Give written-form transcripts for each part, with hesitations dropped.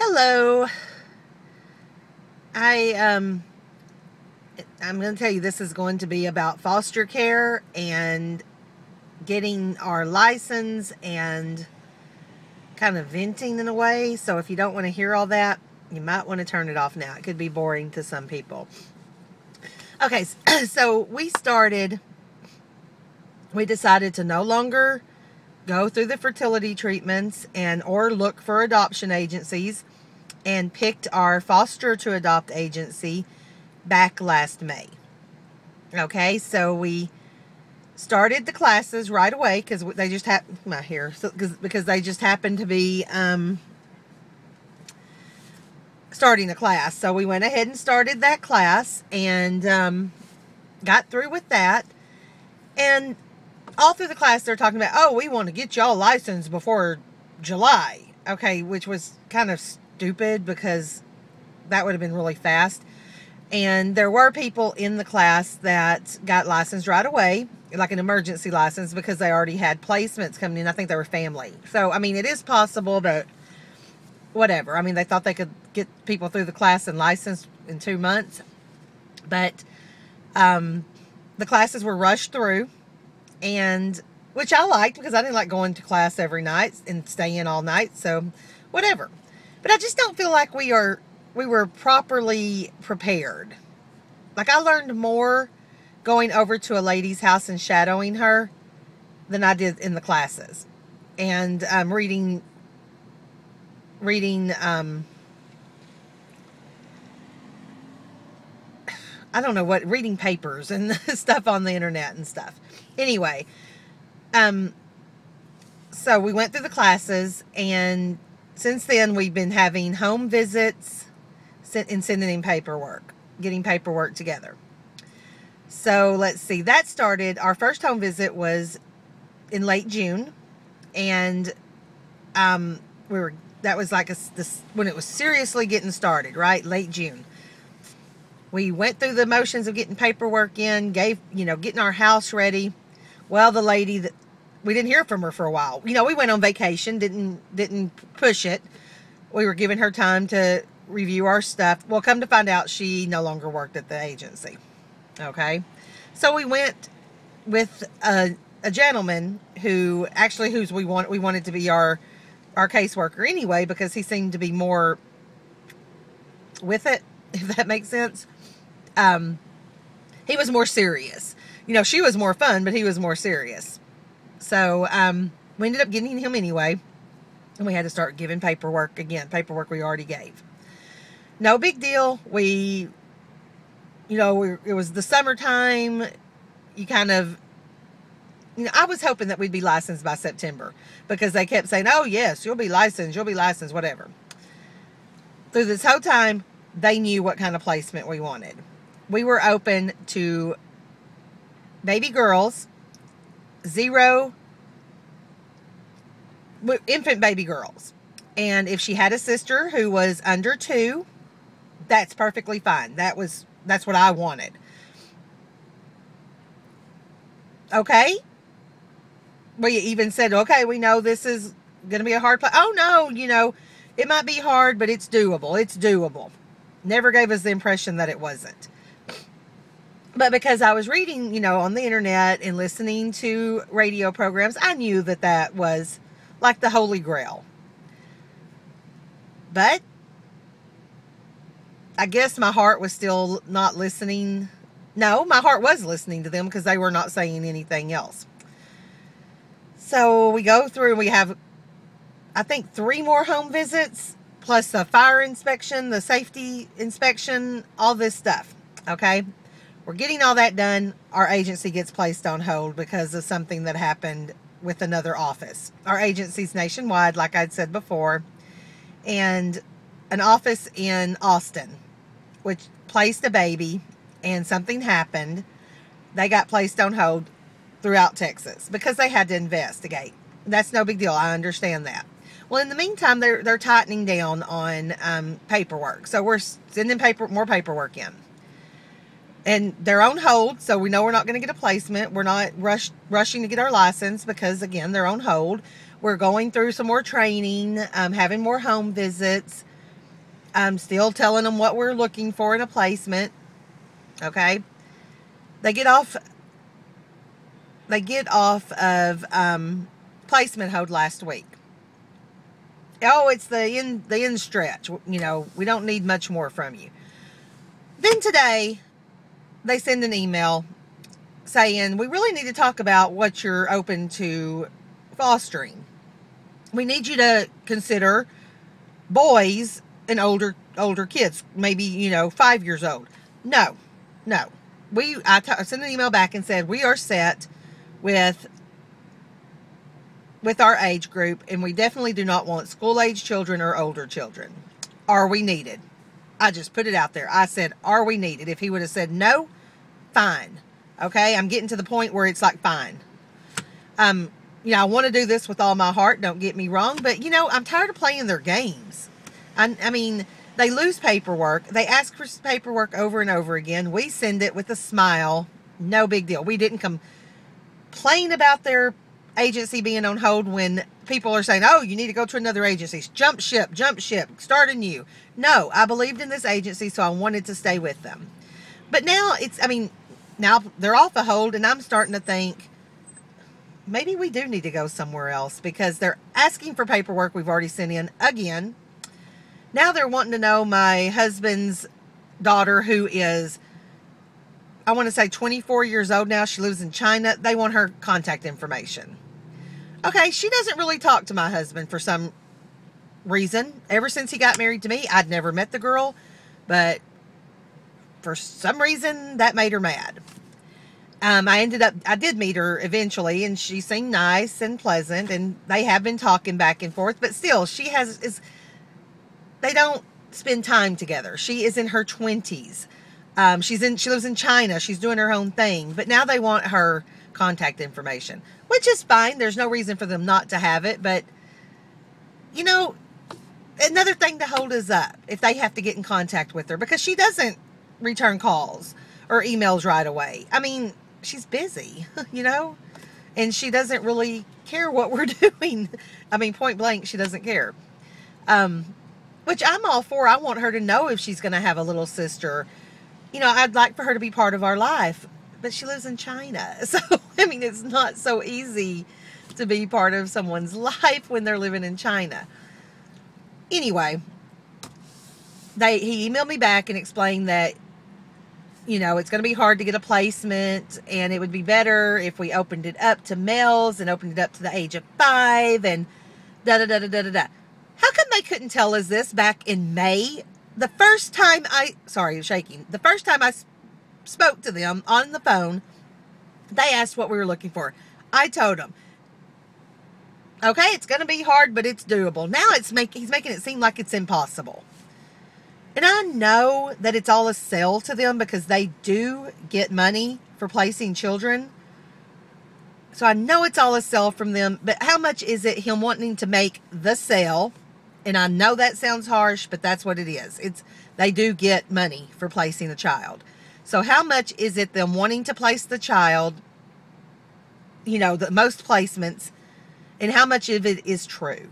Hello. I'm going to tell you this is going to be about foster care and getting our license and kind of venting in a way. So if you don't want to hear all that, you might want to turn it off now. It could be boring to some people. Okay, so we decided to no longer go through the fertility treatments or look for adoption agencies, and picked our foster to adopt agency back last May. Okay, so we started the classes right away because they just happened because they just happened to be starting a class. So we went ahead and started that class and got through with that. And all through the class, they're talking about, oh, we want to get y'all licensed before July. Okay, which was kind of stupid because that would have been really fast. And there were people in the class that got licensed right away, like an emergency license, because they already had placements coming in. I think they were family. So, I mean, it is possible, but whatever. I mean, they thought they could get people through the class and licensed in 2 months. But the classes were rushed through, and which I liked because I didn't like going to class every night and staying all night. So, whatever. But I just don't feel like we were properly prepared. Like, I learned more going over to a lady's house and shadowing her than I did in the classes. And reading I don't know what, reading papers and stuff on the internet and stuff. Anyway, so we went through the classes, and since then we've been having home visits and sending in paperwork, getting paperwork together. So let's see, that started, our first home visit was in late June, and that was like when it was seriously getting started, right? Late June. We went through the motions of getting paperwork in, getting our house ready. Well, the lady that we didn't hear from her for a while. We went on vacation, didn't push it. We were giving her time to review our stuff. Well, come to find out, she no longer worked at the agency. Okay, so we went with a gentleman who we wanted to be our caseworker anyway, because he seemed to be more with it, if that makes sense. He was more serious. She was more fun, but he was more serious. So we ended up getting him anyway, and we had to start giving paperwork again. Paperwork we already gave. No big deal. It was the summertime. I was hoping that we'd be licensed by September, because they kept saying, oh yes, you'll be licensed, whatever. Through this whole time, they knew what kind of placement we wanted. We were open to baby girls, infant baby girls. And if she had a sister who was under 2, that's perfectly fine. That's what I wanted. Okay. We even said, okay, we know this is going to be a hard place. Oh no, it might be hard, but it's doable. It's doable. Never gave us the impression that it wasn't. But because I was reading, on the internet and listening to radio programs, I knew that was like the Holy Grail. But I guess my heart was still not listening. No, my heart was listening to them because they were not saying anything else. So we go through and we have, I think, 3 more home visits, plus the fire inspection, the safety inspection, all this stuff. Okay. We're getting all that done. Our agency gets placed on hold because of something that happened with another office. Our agency's nationwide, like I'd said before, and an office in Austin, which placed a baby, and something happened. They got placed on hold throughout Texas because they had to investigate. That's no big deal. I understand that. Well, in the meantime, they're tightening down on paperwork. So we're sending more paperwork in. And they're on hold, so we know we're not going to get a placement. We're not rushing to get our license because, again, they're on hold. We're going through some more training, having more home visits. I'm still telling them what we're looking for in a placement. Okay. They get off of placement hold last week. Oh, it's the end stretch. You know, we don't need much more from you. Then today, they send an email saying, we really need to talk about what you're open to fostering. We need you to consider boys and older kids, maybe, 5 years old. No. I sent an email back and said, we are set with our age group, and we definitely do not want school-age children or older children. Are we needed? I just put it out there. I said, are we needed? If he would have said no, fine. Okay, I'm getting to the point where it's like, fine. I want to do this with all my heart, don't get me wrong, but, I'm tired of playing their games. I mean, they lose paperwork. They ask for paperwork over and over again. We send it with a smile. No big deal. We didn't complain about their agency being on hold when people are saying, oh, you need to go to another agency. Jump ship, start anew. No, I believed in this agency, so I wanted to stay with them. But now now they're off the hold, and I'm starting to think maybe we do need to go somewhere else, because they're asking for paperwork we've already sent in again. Now they're wanting to know my husband's daughter, who is, I want to say 24 years old now. She lives in China. They want her contact information. Okay, she doesn't really talk to my husband for some reason. Ever since he got married to me, I'd never met the girl, but for some reason that made her mad. I did meet her eventually, and she seemed nice and pleasant, and they have been talking back and forth, but still, they don't spend time together. She is in her 20s. She lives in China. She's doing her own thing, but now they want her contact information, which is fine. There's no reason for them not to have it, but another thing to hold us up if they have to get in contact with her, because she doesn't return calls or emails right away. I mean, she's busy, and she doesn't really care what we're doing. I mean, point blank, she doesn't care. Which I'm all for. I want her to know if she's going to have a little sister. I'd like for her to be part of our life, but she lives in China. So, it's not so easy to be part of someone's life when they're living in China. Anyway, he emailed me back and explained that, it's going to be hard to get a placement, and it would be better if we opened it up to males and opened it up to the age of 5 and da-da-da-da-da-da-da. How come they couldn't tell us this back in May? The first time I spoke to them on the phone, they asked what we were looking for. I told them, okay, it's going to be hard, but it's doable. Now he's making it seem like it's impossible. And I know that it's all a sell to them, because they do get money for placing children. So I know it's all a sell from them, but how much is it him wanting to make the sale? And I know that sounds harsh, but that's what it is. They do get money for placing a child. So how much is it them wanting to place the child, the most placements, and how much of it is true?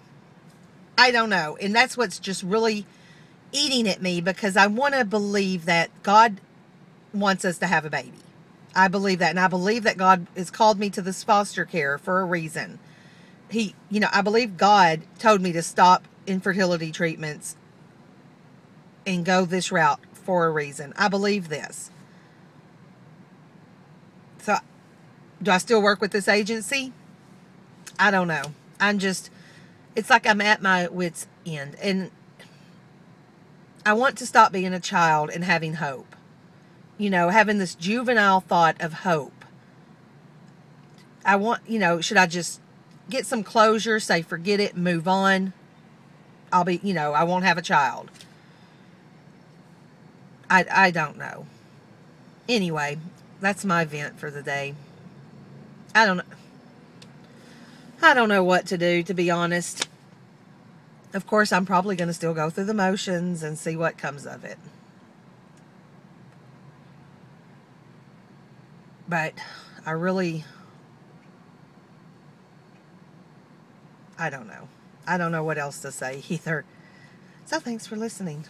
I don't know. And that's what's just really eating at me, because I want to believe that God wants us to have a baby. I believe that. And I believe that God has called me to this foster care for a reason. I believe God told me to stop infertility treatments and go this route for a reason. I believe this. So, do I still work with this agency? I don't know. It's like I'm at my wit's end. And I want to stop being a child and having hope. Having this juvenile thought of hope. I want, should I just get some closure, say forget it, move on? I won't have a child. I don't know. Anyway, that's my vent for the day. I don't know what to do, to be honest. Of course, I'm probably going to still go through the motions and see what comes of it. But I don't know. I don't know what else to say either. So thanks for listening.